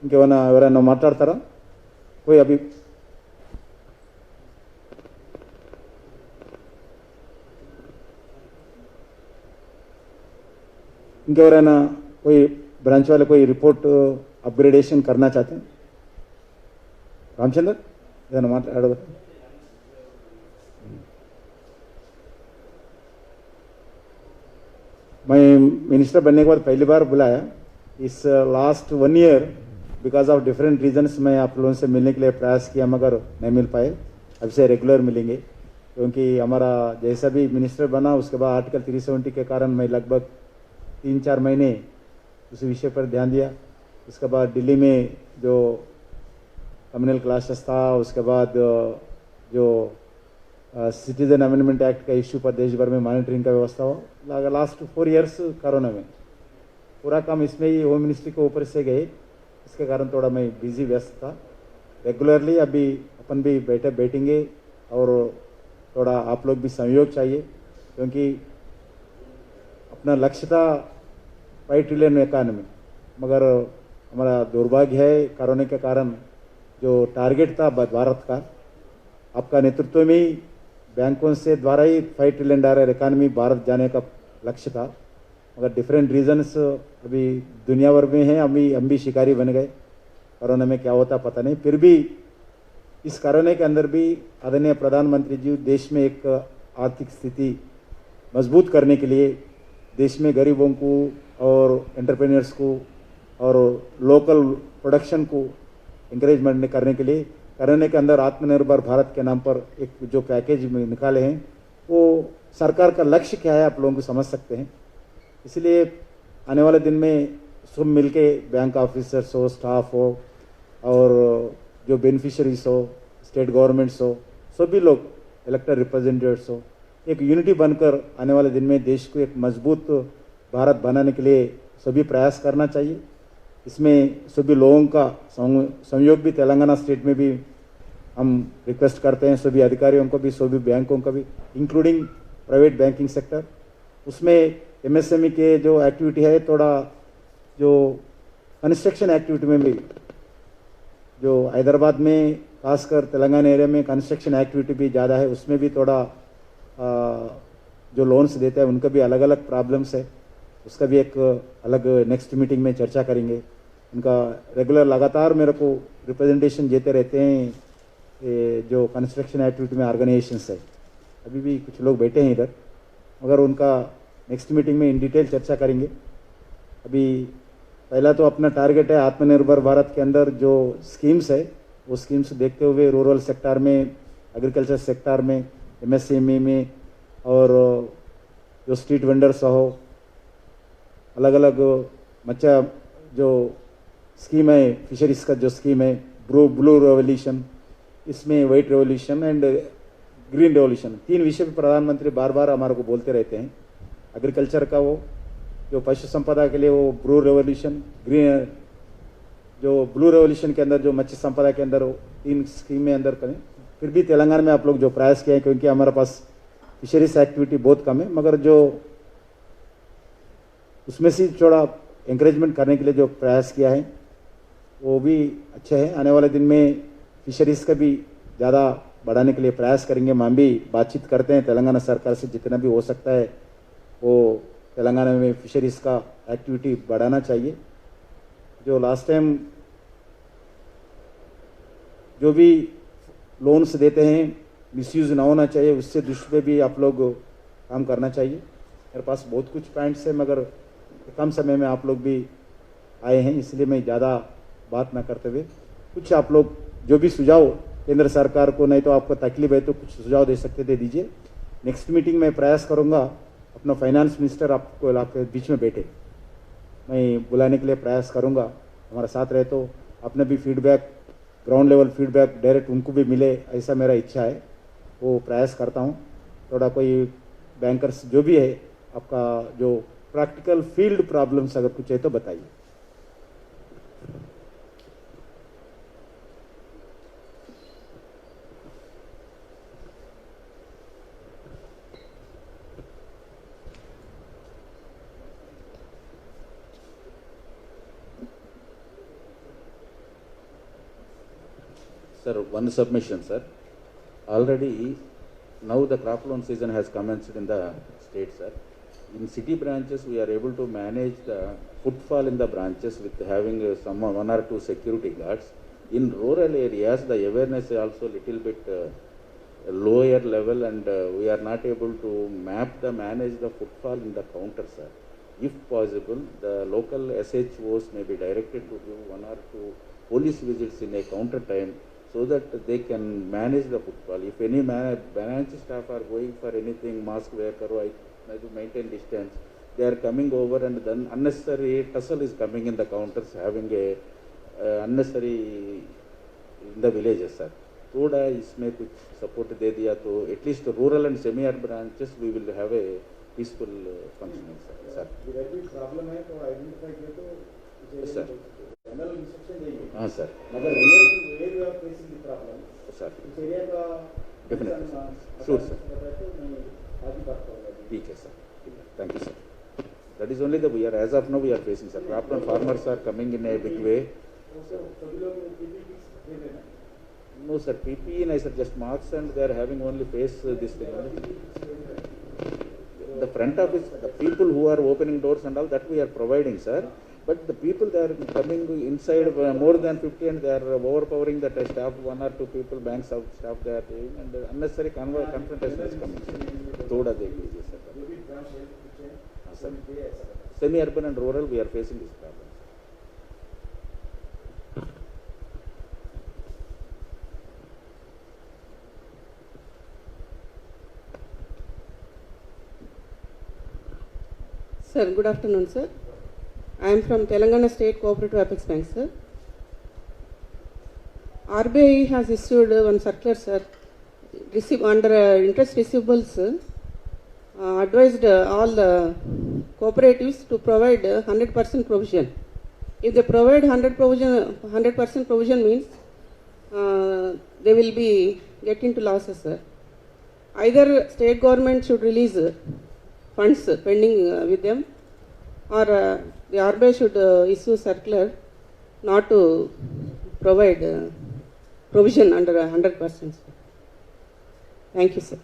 ఇంకేమైనా ఎవరైనా మాట్లాడతారా? పోయి అభి ఇంకెవరైనా कोई ब्रांच वाले कोई रिपोर्ट अपग्रेडेशन करना चाहते हैं? रामचंद्र ఏదైనా మాట్లాడదు. मैं मिनिस्टर बनने के बाद पहली बार बुलाया. इस last 1 year because of different reasons मैं आप लोगों से मिलने के लिए प्रयास किया मगर नहीं मिल पाए. अब से रेगुलर मिलेंगे क्योंकि हमारा जैसा भी मिनिस्टर बना उसके बाद आर्टिकल 370 के कारण मैं लगभग 3-4 महीने उस विषय पर ध्यान दिया. उसके बाद दिल्ली में जो कम्युनल क्लासेस था, उसके बाद जो सिटीजन अमेंडमेंट एक्ट का इश्यू पर देश भर में मॉनिटरिंग का व्यवस्था हो. लास्ट 4 इयर्स कोरोना में पूरा काम इसमें ही होम मिनिस्ट्री के ऊपर से गए. इसके कारण थोड़ा मैं बिजी व्यस्त था. रेगुलरली अभी अपन भी बैठेंगे और थोड़ा आप लोग भी सहयोग चाहिए क्योंकि अपना लक्ष्य था 5 ट्रिलियन इकॉनमी, मगर हमारा दुर्भाग्य है कोरोना के कारण जो टारगेट था भारत का आपका नेतृत्व में ही बैंकों से द्वारा ही $5 ट्रिलियन इकॉनमी भारत जाने का लक्ष्य था. मगर डिफरेंट रीजन्स अभी दुनिया भर में हैं. हम भी शिकारी बन गए. कोरोना में क्या होता पता नहीं. फिर भी इस कोरोना के अंदर भी आदरणीय प्रधानमंत्री जी देश में एक आर्थिक स्थिति मजबूत करने के लिए देश में गरीबों को और एंटरप्रेन्योर्स को और लोकल प्रोडक्शन को इंकरेजमेंट करने के लिए कोरोना के अंदर आत्मनिर्भर भारत के नाम पर एक जो पैकेज में निकाले हैं वो सरकार का लक्ष्य क्या है आप लोगों को समझ सकते हैं. इसलिए आने वाले दिन में सब मिलके बैंक ऑफिसर्स हो, स्टाफ हो और जो बेनिफिशरीज हो, स्टेट गवर्नमेंट्स हो, सभी लोग इलेक्टेड रिप्रेजेंटेटिव्स हो, एक यूनिटी बनकर आने वाले दिन में देश को एक मजबूत भारत बनाने के लिए सभी प्रयास करना चाहिए. इसमें सभी लोगों का सहयोग भी तेलंगाना स्टेट में भी हम रिक्वेस्ट करते हैं. सभी अधिकारियों को भी, सभी बैंकों को भी, इंक्लूडिंग प्राइवेट बैंकिंग सेक्टर. उसमें एमएसएमई के जो एक्टिविटी है थोड़ा जो कंस्ट्रक्शन एक्टिविटी में भी जो हैदराबाद में खासकर तेलंगाना एरिया में कंस्ट्रक्शन एक्टिविटी भी ज़्यादा है. उसमें भी थोड़ा जो लोन्स देते हैं उनका भी अलग अलग प्रॉब्लम्स है. उसका भी एक अलग नेक्स्ट मीटिंग में चर्चा करेंगे. उनका रेगुलर लगातार मेरे को रिप्रेजेंटेशन देते रहते हैं जो कंस्ट्रक्शन एक्टिविटी में ऑर्गेनाइजेशंस है. अभी भी कुछ लोग बैठे हैं इधर, मगर उनका नेक्स्ट मीटिंग में इन डिटेल चर्चा करेंगे. अभी पहला तो अपना टारगेट है आत्मनिर्भर भारत के अंदर जो स्कीम्स है वो स्कीम्स देखते हुए रूरल सेक्टर में, एग्रीकल्चर सेक्टर में, एमएसएमई में और जो स्ट्रीट वेंडर्स हो, अलग अलग मच्छा जो स्कीम है, फिशरीज का जो स्कीम है, ब्लू रेवोल्यूशन, इसमें white revolution and green revolution, 3 विषय पर प्रधानमंत्री बार बार हमारे को बोलते रहते हैं. एग्रीकल्चर का वो जो पशु संपदा के लिए वो ब्लू रेवोल्यूशन, ग्रीन जो ब्लू रेवोल्यूशन के अंदर जो मत्स्य संपदा के अंदर 3 स्कीम में अंदर करें. फिर भी तेलंगाना में आप लोग जो प्रयास किए हैं क्योंकि हमारे पास फिशरीज एक्टिविटी बहुत कम है, मगर जो उसमें से थोड़ा एंकरेजमेंट करने के लिए जो प्रयास किया है वो भी अच्छे हैं. आने वाले दिन में फिशरीज का भी ज़्यादा बढ़ाने के लिए प्रयास करेंगे. हम भी बातचीत करते हैं तेलंगाना सरकार से, जितना भी हो सकता है वो तेलंगाना में फिशरीज का एक्टिविटी बढ़ाना चाहिए. जो लास्ट टाइम जो भी लोन्स देते हैं मिसयूज ना होना चाहिए, उससे दृष्टि पे भी आप लोग काम करना चाहिए. मेरे पास बहुत कुछ पॉइंट्स है मगर कम समय में आप लोग भी आए हैं, इसलिए मैं ज़्यादा बात ना करते हुए कुछ आप लोग जो भी सुझाव केंद्र सरकार को, नहीं तो आपको तकलीफ है तो कुछ सुझाव दे सकते थे दीजिए. नेक्स्ट मीटिंग में प्रयास करूँगा अपना फाइनेंस मिनिस्टर आपको आपके बीच में बैठे, मैं बुलाने के लिए प्रयास करूँगा. हमारे साथ रहे तो अपने भी feedback, ground level feedback direct उनको भी मिले, ऐसा मेरा इच्छा है. वो प्रयास करता हूँ. थोड़ा कोई बैंकर्स जो भी है आपका जो प्रैक्टिकल फील्ड प्रॉब्लम्स अगर कुछ है तो बताइए. Sir, one submission, sir. Already, now the crop loan season has commenced in the state, sir. In city branches, we are able to manage the footfall in the branches with having some one or two security guards. In rural areas, the awareness is also little bit lower level, and we are not able to manage the footfall in the counter, sir. If possible, the local SHOs may be directed to do one or two police visits in a counter time so that they can manage the footfall. If any branch staff are going for anything, mask wear, karo, I do maintain distance, they are coming over, and then unnecessary tussle is coming in the counters, having a unnecessary in the villages, sir. थोड़ा इसमें कुछ support दे दिया तो at least rural and semi urban branches we will have a peaceful functioning, sir. Problem है तो identify किया तो सर जनरल इंस्ट्रक्शन देंगे. हाँ सर. मगर where you are facing the problem sir इस एरिया का डेफिनेटली श्योर सर. आज ही बात करूँगा. ठीक है सर. Thank you sir. That is only the we are as of now we are facing, sir. Crop and farmers are coming in a big way. सभी लोग PPE दे देना. No sir, PPE no sir, just masks, and they are having only face this thing only. The front office, the people who are opening doors and all that we are providing, sir. But the people they are coming inside more than 50 and they are overpowering that staff, one or two people, bank staff they are doing, and unnecessary confrontation is coming. Thoda dekh lijiye sir. Sir. Semi-urban and rural, we are facing this problem. Sir, good afternoon, sir. I am from Telangana State Cooperative Apex Bank, sir. RBI has issued one circular, sir. Under interest receivables, advised all the cooperatives to provide 100% provision. If they provide 100% provision means they will be getting into losses, sir. Either state government should release funds pending with them, or the RBI should issue circular not to provide provision under 100%. Thank you, sir.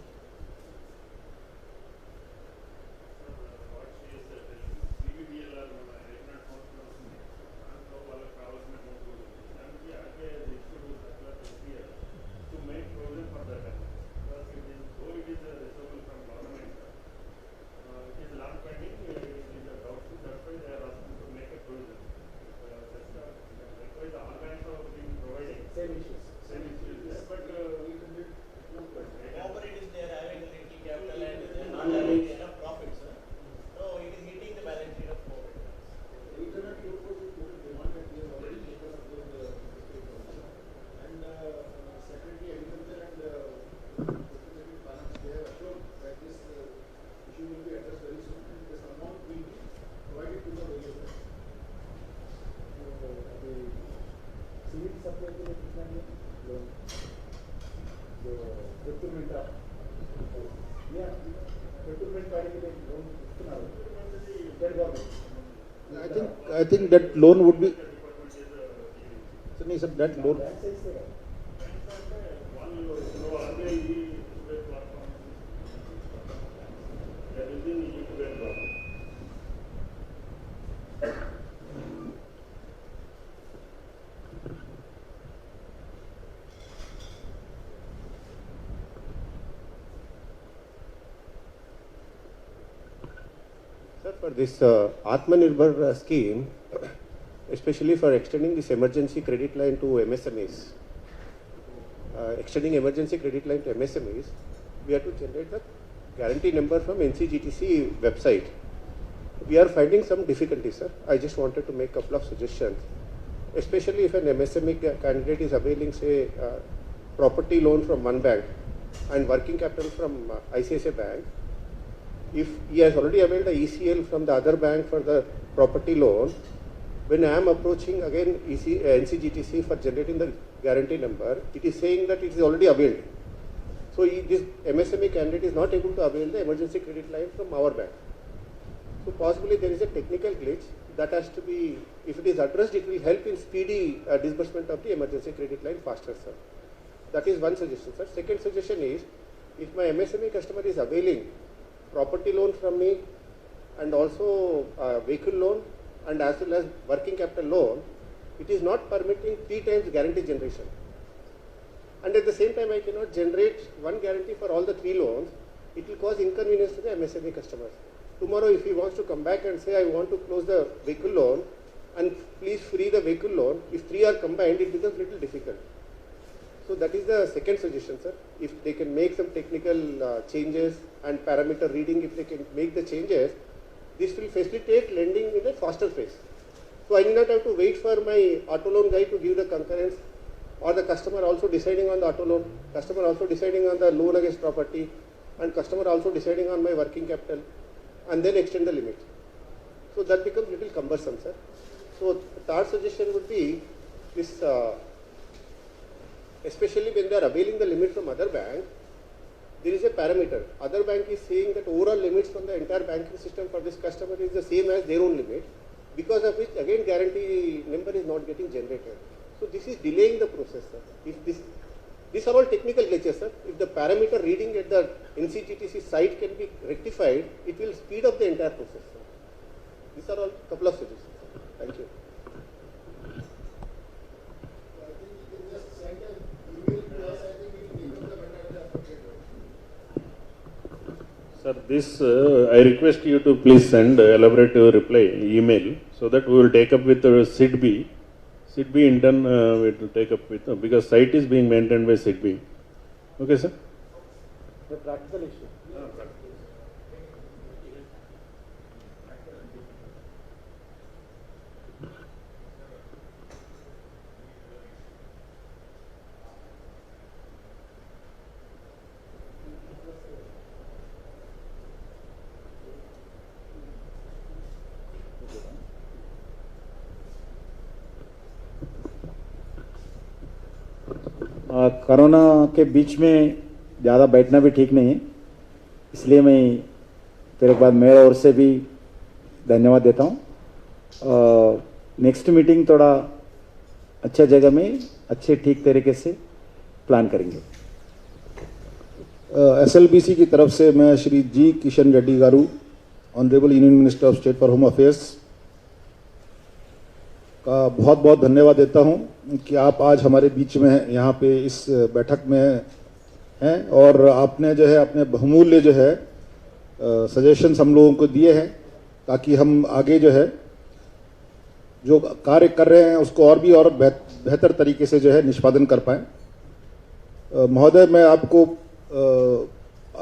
I think that loan would be. So, that loan. Sir, for this Atmanirbhar scheme, especially for extending this emergency credit line to MSMEs, we have to generate the guarantee number from NCGTC website. We are finding some difficulty, sir. I just wanted to make a couple of suggestions, especially if an MSME candidate is availing, say, property loan from one bank and working capital from ICICI Bank. If he has already availed the ECL from the other bank for the property loan, when I am approaching again NCGTC for generating the guarantee number, it is saying that it is already availed. So this MSME candidate is not able to avail the emergency credit line from our bank. So possibly there is a technical glitch that has to be, if it is addressed, it will help in speedy disbursement of the emergency credit line faster, sir. That is one suggestion, sir. Second suggestion is, if my MSME customer is availing property loan from me and also vehicle loan and as well as working capital loan, it is not permitting 3 times guarantee generation. And at the same time, I cannot generate one guarantee for all the 3 loans. It will cause inconvenience to the MSME customers. Tomorrow, if he wants to come back and say, I want to close the vehicle loan and please free the vehicle loan, if 3 are combined, it becomes little difficult. So that is the second suggestion, sir. If they can make some technical changes and parameter reading, if they can make the changes, this will facilitate lending in a faster phase. So I need not have to wait for my auto loan guy to give the concurrence, or the customer also deciding on the auto loan, customer also deciding on the loan against property, and customer also deciding on my working capital, and then extend the limit. So that becomes little cumbersome, sir. So the third suggestion would be this, especially when they are availing the limit from other bank, there is a parameter. Other bank is saying that overall limits from the entire banking system for this customer is the same as their own limit, because of which again guarantee number is not getting generated. So this is delaying the process, sir. If these are all technical glitches, sir. If the parameter reading at the NCGTC site can be rectified, it will speed up the entire process, sir. These are all couple of suggestions, sir. Thank you. Sir, this I request you to please send elaborate reply email so that we will take up with SIDBI. SIDBI in turn we will take up with because site is being maintained by SIDBI. Okay, sir. The practical issue. Corona के बीच में ज़्यादा बैठना भी ठीक नहीं है, इसलिए मैं फिर एक बार मेरे ओर से भी धन्यवाद देता हूँ। नेक्स्ट मीटिंग थोड़ा अच्छा जगह में अच्छे ठीक तरीके से प्लान करेंगे। SLBC की तरफ से मैं Shri G Kishan Reddy garu, honourable union minister of state for home affairs का बहुत बहुत धन्यवाद देता हूं कि आप आज हमारे बीच में हैं, यहाँ पे इस बैठक में हैं और आपने जो है अपने बहुमूल्य जो है सजेशंस हम लोगों को दिए हैं ताकि हम आगे जो है जो कार्य कर रहे हैं उसको और भी और बेहतर तरीके से जो है निष्पादन कर पाएं। महोदय, मैं आपको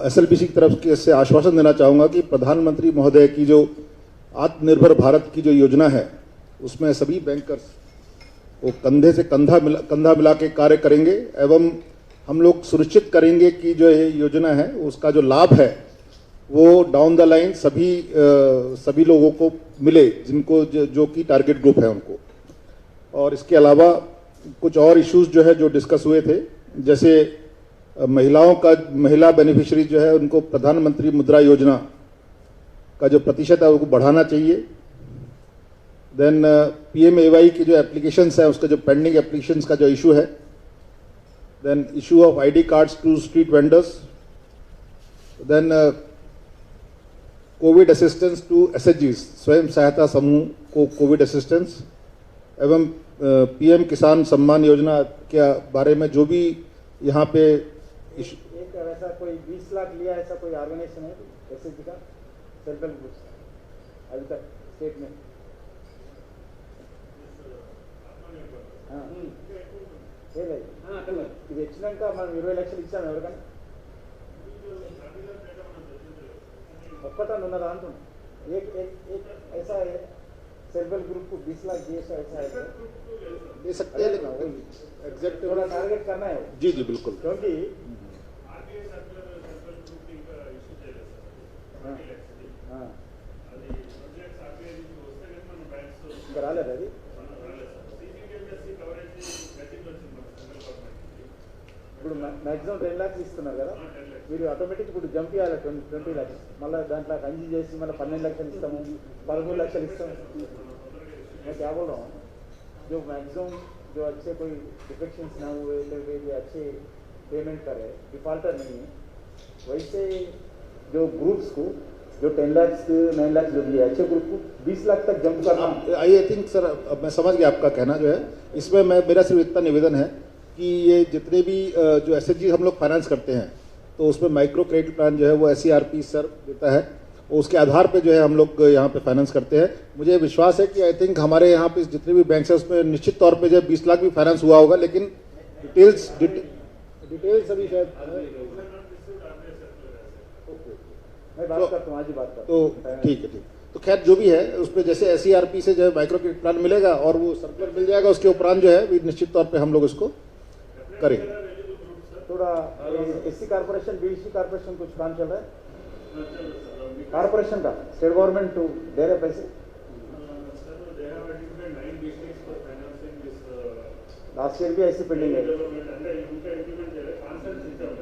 SLBC की तरफ से आश्वासन देना चाहूँगा कि प्रधानमंत्री महोदय की जो आत्मनिर्भर भारत की जो योजना है उसमें सभी बैंकर्स वो कंधे से कंधा मिला के कार्य करेंगे एवं हम लोग सुनिश्चित करेंगे कि जो ये योजना है उसका जो लाभ है वो डाउन द लाइन सभी लोगों को मिले जिनको जो कि टारगेट ग्रुप है उनको। और इसके अलावा कुछ और इश्यूज जो है जो डिस्कस हुए थे, जैसे महिला बेनिफिशियरी जो है उनको प्रधानमंत्री मुद्रा योजना का जो प्रतिशत है उसको बढ़ाना चाहिए। देन PMAY की जो एप्लीकेशंस है उसका जो पेंडिंग एप्लीकेशंस का जो इशू है, then issue of ID cards to street vendors, then COVID assistance to SHGs स्वयं सहायता समूह को कोविड असिस्टेंस एवं PM किसान सम्मान योजना के बारे में जो भी यहाँ पे एक ऐसा कोई 20 लाख लिया ऐसा कोई ऑर्गेनाइजेशन है SHG का सेल्फ हेल्प ग्रुप अभी तक स्टेट में? ఇది ఇచ్చినాక మనం 20 లక్షలు ఇచ్చాము ఎవరికైనా ఒక్కటని ఉన్నదా అంటున్నాం। एक ऐसा है सेल्फ हेल्प ग्रुप को 20 लाख दिए ऐसा है दे सकते हैं लेकिन एग्जैक्ट थोड़ा टारगेट करना है। जी जी बिल्कुल, क्योंकि ఇంకా రాలేదు అది ఇప్పుడు మ్యాక్సిమం 10 lakhs ఇస్తున్నారు కదా, మీరు ఆటోమేటిక్ ఇప్పుడు జంప్ చేయాలి 20 lakhs, మళ్ళీ దాంట్లో కంజీ చేసి మళ్ళీ 12 లక్షలు ఇస్తాము 13 లక్షలు ఇస్తాము। मैं क्या बोल रहा हूँ, जो मैक्सिमम जो अच्छे कोई डिफेक्शंस ना हुए अच्छे पेमेंट करे, डिफॉल्टर नहीं है, वैसे जो ग्रुप्स को जो 10 लाख 9 लाख जो दिया अच्छे ग्रुप को 20 लाख तक जंप करना। आई थिंक सर, अब मैं समझ गया आपका कहना जो है। इसमें मेरा सिर्फ इतना निवेदन है कि ये जितने भी जो एसएचजी हम लोग फाइनेंस करते हैं तो उसमें माइक्रो क्रेडिट प्लान जो है वो SCRP सर देता है, उसके आधार पे जो है हम लोग यहाँ पे फाइनेंस करते हैं। मुझे विश्वास है कि आई थिंक हमारे यहाँ पे जितने भी बैंक है उसमें निश्चित तौर पे जो 20 लाख भी फाइनेंस हुआ होगा, लेकिन डिटेल्स अभी शायद मैं बात करता हूँ, आज ही बात करता तो हूँ। ठीक है। तो खैर जो भी है उसमें जैसे SCRP से जो है माइक्रो क्रेडिट प्लान मिलेगा और वो सर्कुलर मिल जाएगा, उसके उपरांत जो है भी निश्चित तौर पे हम लोग इसको करेंगे। थोड़ा SC कॉर्पोरेशन BC कॉर्पोरेशन कुछ काम चल रहा है कॉर्पोरेशन का, स्टेट गवर्नमेंट टू दे रहे पैसे। लास्ट ईयर भी ऐसी पेंडिंग है,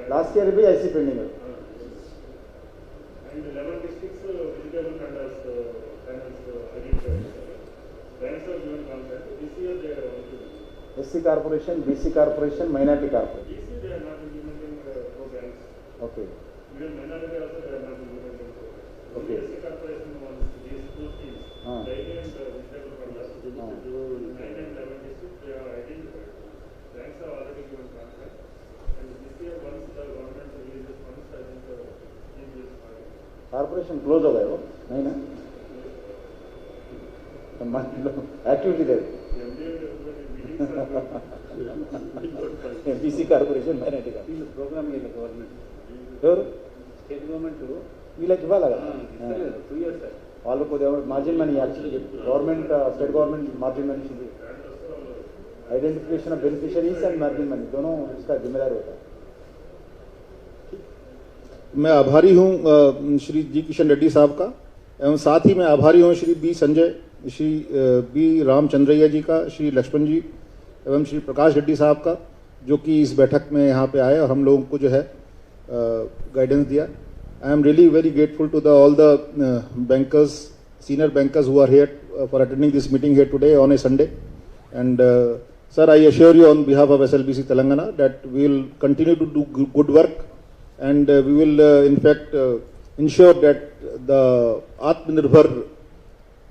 लास्ट ईयर भी ऐसी पेंडिंग है। SC corporation, BC corporation, minority corporation. Okay okay हाँ कॉर्पोरेशन क्लोज हो गए वो नहीं ना, एक्टिविटी दे BC corporation minority programme government ఎవరు స్టేట్ గవర్నమెంట్ వీళ్ళకి ఇవ్వాలి కదా 2 years సార్. వాళ్ళు కొద్దిగా margin money actually government state government margin money identification of beneficiaries and margin money दोनों इसका जिम्मेदार होता है। मैं आभारी हूँ श्री जी किशन रेड्डी साहब का, एवं साथ ही मैं आभारी हूँ श्री B संजय, श्री B रामचंद्रैया जी का, श्री लक्ष्मण जी एवं श्री प्रकाश रेड्डी साहब का, जो कि इस बैठक में यहाँ पे आए और हम लोगों को जो है गाइडेंस दिया। I am really very grateful to all the bankers, senior bankers who are here for attending this meeting here today on a Sunday. And sir, I assure you on behalf of SLBC Telangana that we will continue to do good work, and we will in fact ensure that the Atmanirbhar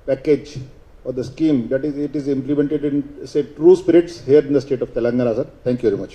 package or the scheme, that is, it is implemented in, say, true spirits here in the state of Telangana, sir. Thank you very much.